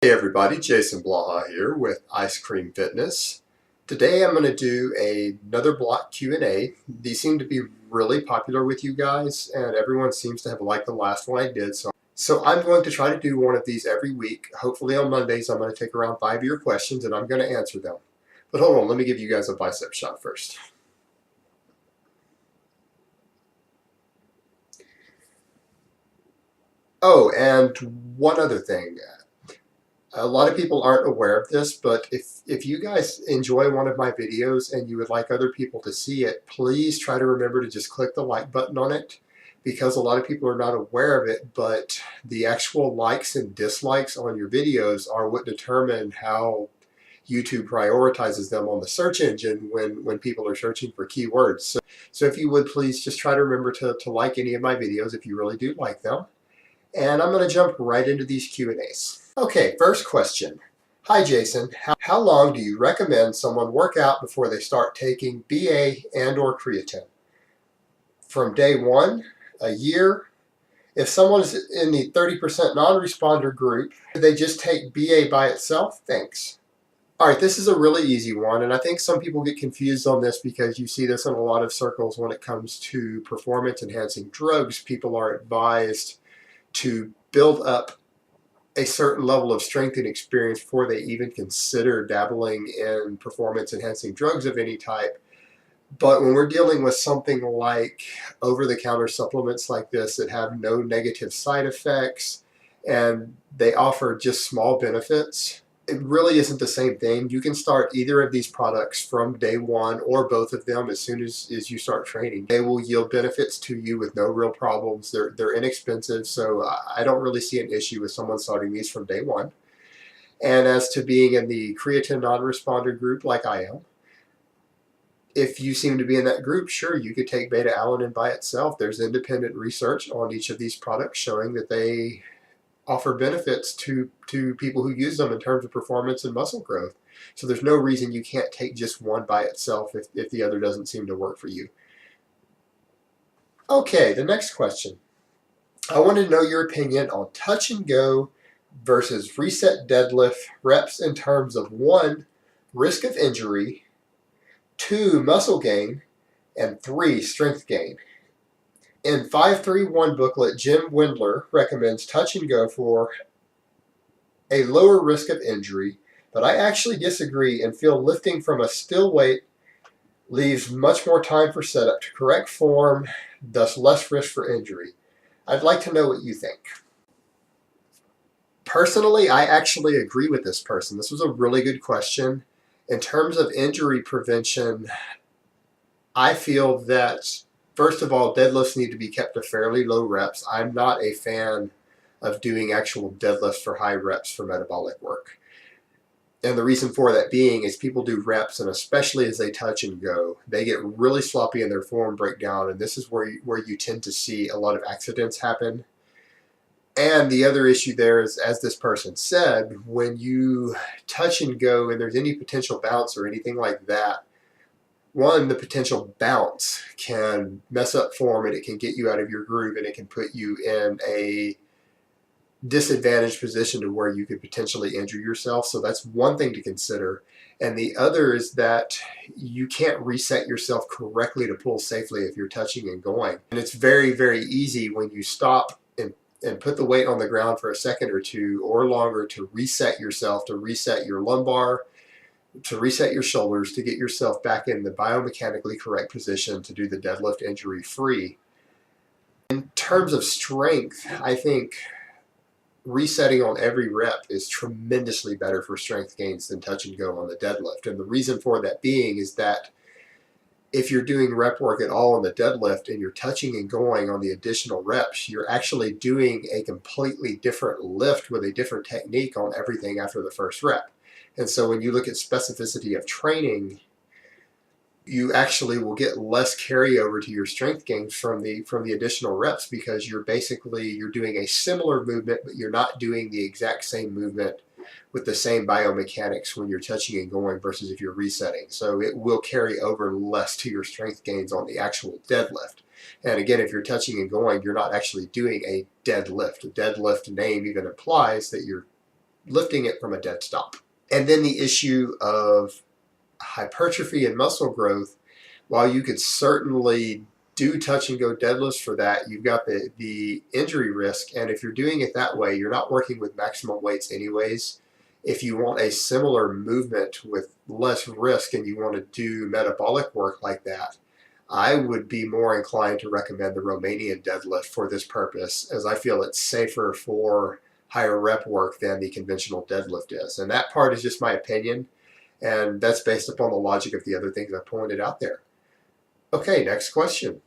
Hey everybody, Jason Blaha here with Ice Cream Fitness. Today I'm going to do another block Q&A. These seem to be really popular with you guys and everyone seems to have liked the last one I did. So I'm going to try to do one of these every week. Hopefully on Mondays I'm going to take around 5 of your questions and I'm going to answer them. But hold on, let me give you guys a bicep shot first. Oh, and one other thing. A lot of people aren't aware of this, but if you guys enjoy one of my videos and you would like other people to see it, please try to remember to just click the like button on it, because a lot of people are not aware of it, but the actual likes and dislikes on your videos are what determine how YouTube prioritizes them on the search engine when people are searching for keywords. So if you would please just try to remember to like any of my videos if you really do like them. And I'm going to jump right into these Q&As. Okay, first question. Hi Jason, how long do you recommend someone work out before they start taking BA and or creatine? From day one, a year? If someone is in the 30% non-responder group, do they just take BA by itself? Thanks. Alright, this is a really easy one, and I think some people get confused on this because you see this in a lot of circles when it comes to performance-enhancing drugs. People are advised to build up a certain level of strength and experience before they even consider dabbling in performance-enhancing drugs of any type. But when we're dealing with something like over-the-counter supplements like this that have no negative side effects and they offer just small benefits, it really isn't the same thing. You can start either of these products from day one or both of them as soon as you start training. They will yield benefits to you with no real problems. They're inexpensive, so I don't really see an issue with someone starting these from day one. And as to being in the creatine non-responder group like I am, if you seem to be in that group, sure, you could take beta-alanine by itself. There's independent research on each of these products showing that they offer benefits to people who use them in terms of performance and muscle growth. So there's no reason you can't take just one by itself if the other doesn't seem to work for you. Okay, the next question. I want to know your opinion on touch and go versus reset deadlift reps in terms of 1, risk of injury, 2, muscle gain, and 3, strength gain. In 531 booklet, Jim Wendler recommends touch and go for a lower risk of injury, but I actually disagree and feel lifting from a still weight leaves much more time for setup to correct form, thus less risk for injury. I'd like to know what you think. Personally, I actually agree with this person. This was a really good question. In terms of injury prevention, I feel that first of all, deadlifts need to be kept to fairly low reps. I'm not a fan of doing actual deadlifts for high reps for metabolic work. And the reason for that being is people do reps, and especially as they touch and go, they get really sloppy in their form breakdown, and this is where you tend to see a lot of accidents happen. And the other issue there is, as this person said, when you touch and go and there's any potential bounce or anything like that, one, the potential bounce can mess up form and it can get you out of your groove and it can put you in a disadvantaged position to where you could potentially injure yourself. So that's one thing to consider. And the other is that you can't reset yourself correctly to pull safely if you're touching and going. And it's very, very easy when you stop and put the weight on the ground for a second or two or longer to reset yourself, to reset your lumbar, to reset your shoulders, to get yourself back in the biomechanically correct position to do the deadlift injury free. In terms of strength, I think resetting on every rep is tremendously better for strength gains than touch and go on the deadlift. And the reason for that being is that if you're doing rep work at all on the deadlift and you're touching and going on the additional reps, you're actually doing a completely different lift with a different technique on everything after the first rep. And so when you look at specificity of training, you actually will get less carryover to your strength gains from the additional reps, because you're doing a similar movement, but you're not doing the exact same movement with the same biomechanics when you're touching and going versus if you're resetting. So it will carry over less to your strength gains on the actual deadlift. And again, if you're touching and going, you're not actually doing a deadlift. A deadlift name even implies that you're lifting it from a dead stop. And then the issue of hypertrophy and muscle growth, while you could certainly do touch and go deadlifts for that, you've got the injury risk. And if you're doing it that way, you're not working with maximum weights anyways. If you want a similar movement with less risk and you want to do metabolic work like that, I would be more inclined to recommend the Romanian deadlift for this purpose, as I feel it's safer for higher rep work than the conventional deadlift is. And that part is just my opinion, and that's based upon the logic of the other things I pointed out there. Okay, next question.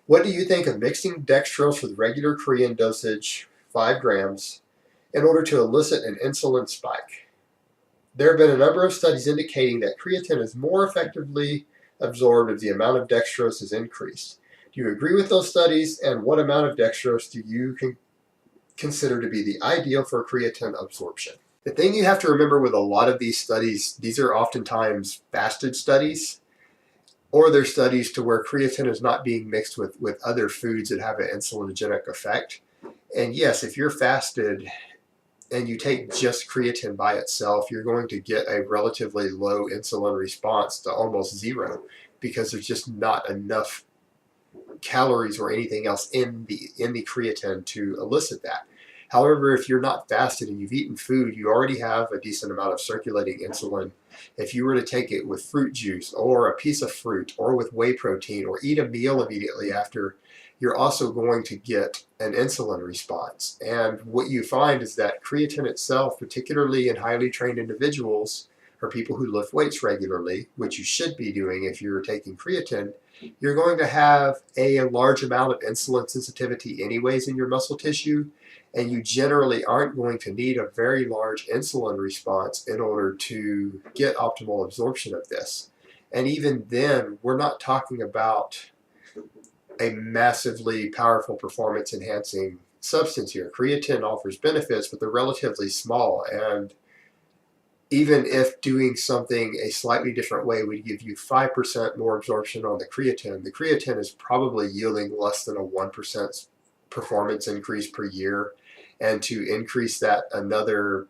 What do you think of mixing dextrose with regular creatine dosage, 5 grams, in order to elicit an insulin spike? There have been a number of studies indicating that creatine is more effectively absorbed if the amount of dextrose is increased. Do you agree with those studies, and what amount of dextrose do you consider to be the ideal for creatine absorption? The thing you have to remember with a lot of these studies, these are oftentimes fasted studies, or they're studies to where creatine is not being mixed with other foods that have an insulinogenic effect. And yes, if you're fasted and you take just creatine by itself, you're going to get a relatively low insulin response to almost zero, because there's just not enough calories or anything else in the creatine to elicit that. However, if you're not fasted and you've eaten food, you already have a decent amount of circulating insulin. If you were to take it with fruit juice or a piece of fruit or with whey protein or eat a meal immediately after, you're also going to get an insulin response. And what you find is that creatine itself, particularly in highly trained individuals or people who lift weights regularly, which you should be doing if you're taking creatine, you're going to have a large amount of insulin sensitivity anyways in your muscle tissue, and you generally aren't going to need a very large insulin response in order to get optimal absorption of this. And even then, we're not talking about a massively powerful performance enhancing substance here. Creatine offers benefits, but they're relatively small, and even if doing something a slightly different way would give you 5% more absorption on the creatine is probably yielding less than a 1% performance increase per year. And to increase that another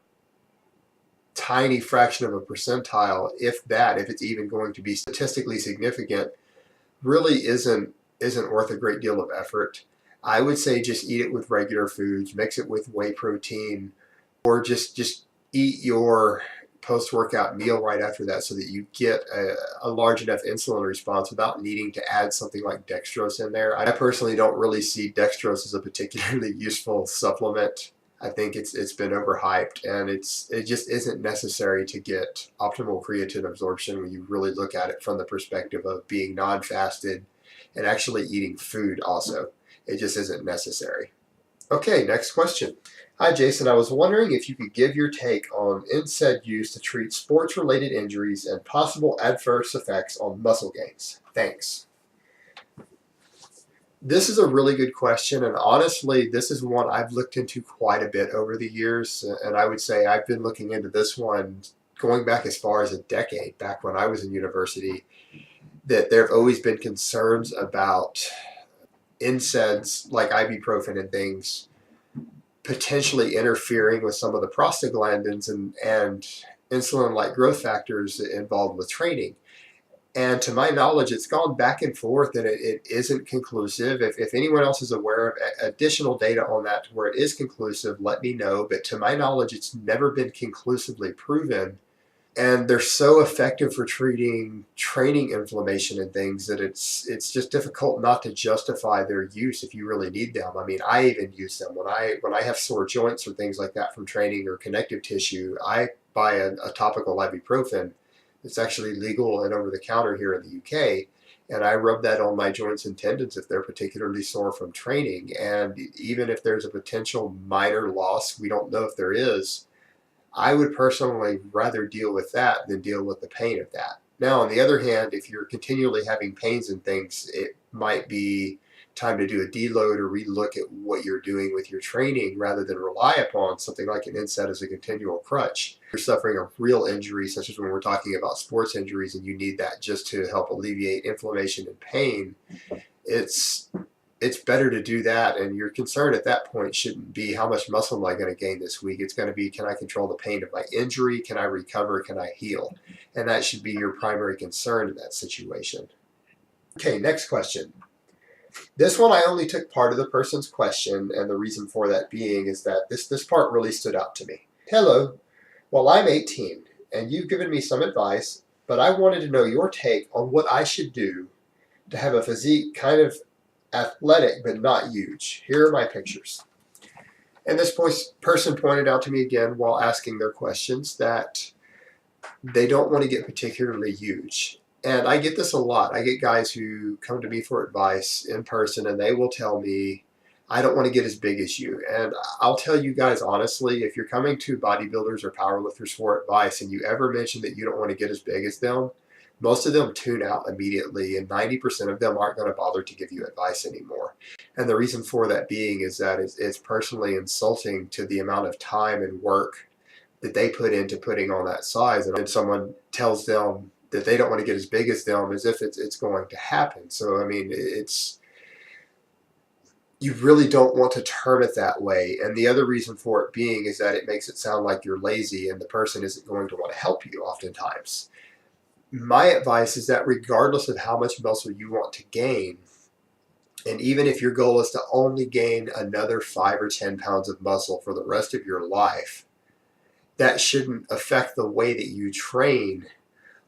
tiny fraction of a percentile, if it's even going to be statistically significant, really isn't worth a great deal of effort. I would say just eat it with regular foods, mix it with whey protein, or just eat your post-workout meal right after that so that you get a large enough insulin response without needing to add something like dextrose in there. I personally don't really see dextrose as a particularly useful supplement. I think it's been overhyped, and it just isn't necessary to get optimal creatine absorption when you really look at it from the perspective of being non-fasted and actually eating food also. It just isn't necessary. Okay, next question. Hi Jason, I was wondering if you could give your take on NSAID use to treat sports-related injuries and possible adverse effects on muscle gains. Thanks. This is a really good question, and honestly, this is one I've looked into quite a bit over the years, and I would say I've been looking into this one going back as far as a decade, back when I was in university, that there have always been concerns about NSAIDs like ibuprofen and things potentially interfering with some of the prostaglandins and insulin-like growth factors involved with training. And to my knowledge, it's gone back and forth, and it isn't conclusive. If anyone else is aware of additional data on that to where it is conclusive, let me know. But to my knowledge, it's never been conclusively proven. And they're so effective for treating training inflammation and things that it's just difficult not to justify their use if you really need them. I mean, I even use them when I have sore joints or things like that from training or connective tissue. I buy a topical ibuprofen. It's actually legal and over the counter here in the UK, and I rub that on my joints and tendons if they're particularly sore from training. And even if there's a potential minor loss, we don't know if there is, I would personally rather deal with that than deal with the pain of that. Now, on the other hand, if you're continually having pains and things, it might be time to do a deload or relook at what you're doing with your training rather than rely upon something like an NSAID as a continual crutch. If you're suffering a real injury, such as when we're talking about sports injuries, and you need that just to help alleviate inflammation and pain, it's it's better to do that. And your concern at that point shouldn't be how much muscle am I going to gain this week. It's going to be, can I control the pain of my injury? Can I recover? Can I heal? And that should be your primary concern in that situation. Okay, next question. This one I only took part of the person's question, and the reason for that being is that this part really stood out to me. Hello, well, I'm 18 and you've given me some advice, but I wanted to know your take on what I should do to have a physique kind of athletic but not huge. Here are my pictures. And this person pointed out to me again while asking their questions that they don't want to get particularly huge. And I get this a lot. I get guys who come to me for advice in person and they will tell me, I don't want to get as big as you. And I'll tell you guys honestly, if you're coming to bodybuilders or powerlifters for advice and you ever mention that you don't want to get as big as them, most of them tune out immediately, and 90% of them aren't going to bother to give you advice anymore. And the reason for that being is that it's personally insulting to the amount of time and work that they put into putting on that size. And when someone tells them that they don't want to get as big as them, as if it's going to happen. So, I mean, you really don't want to term it that way. And the other reason for it being is that it makes it sound like you're lazy and the person isn't going to want to help you oftentimes. My advice is that regardless of how much muscle you want to gain, and even if your goal is to only gain another 5 or 10 pounds of muscle for the rest of your life, that shouldn't affect the way that you train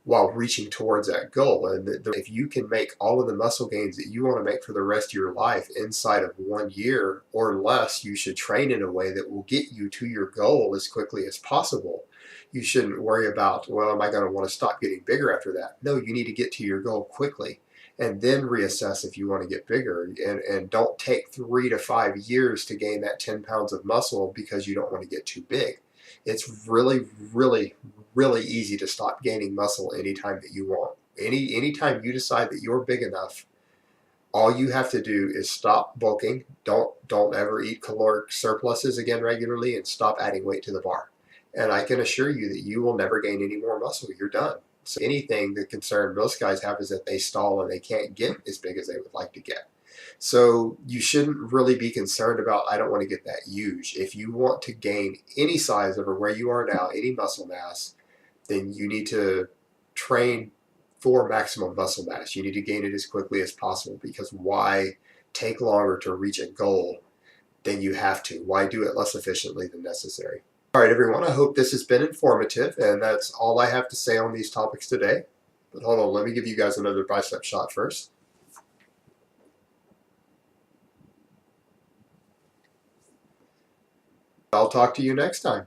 while reaching towards that goal. And if you can make all of the muscle gains that you want to make for the rest of your life inside of 1 year or less, you should train in a way that will get you to your goal as quickly as possible. You shouldn't worry about, well, am I going to want to stop getting bigger after that? No, you need to get to your goal quickly and then reassess if you want to get bigger. And don't take 3 to 5 years to gain that 10 pounds of muscle because you don't want to get too big. It's really, really, really easy to stop gaining muscle anytime that you want. Anytime you decide that you're big enough, all you have to do is stop bulking. Don't ever eat caloric surpluses again regularly, and stop adding weight to the bar. And I can assure you that you will never gain any more muscle. You're done. So anything, the concern most guys have is that they stall and they can't get as big as they would like to get. So you shouldn't really be concerned about, I don't want to get that huge. If you want to gain any size over where you are now, any muscle mass, then you need to train for maximum muscle mass. You need to gain it as quickly as possible, because why take longer to reach a goal than you have to? Why do it less efficiently than necessary? All right, everyone, I hope this has been informative, and that's all I have to say on these topics today. But hold on, let me give you guys another bicep shot first. I'll talk to you next time.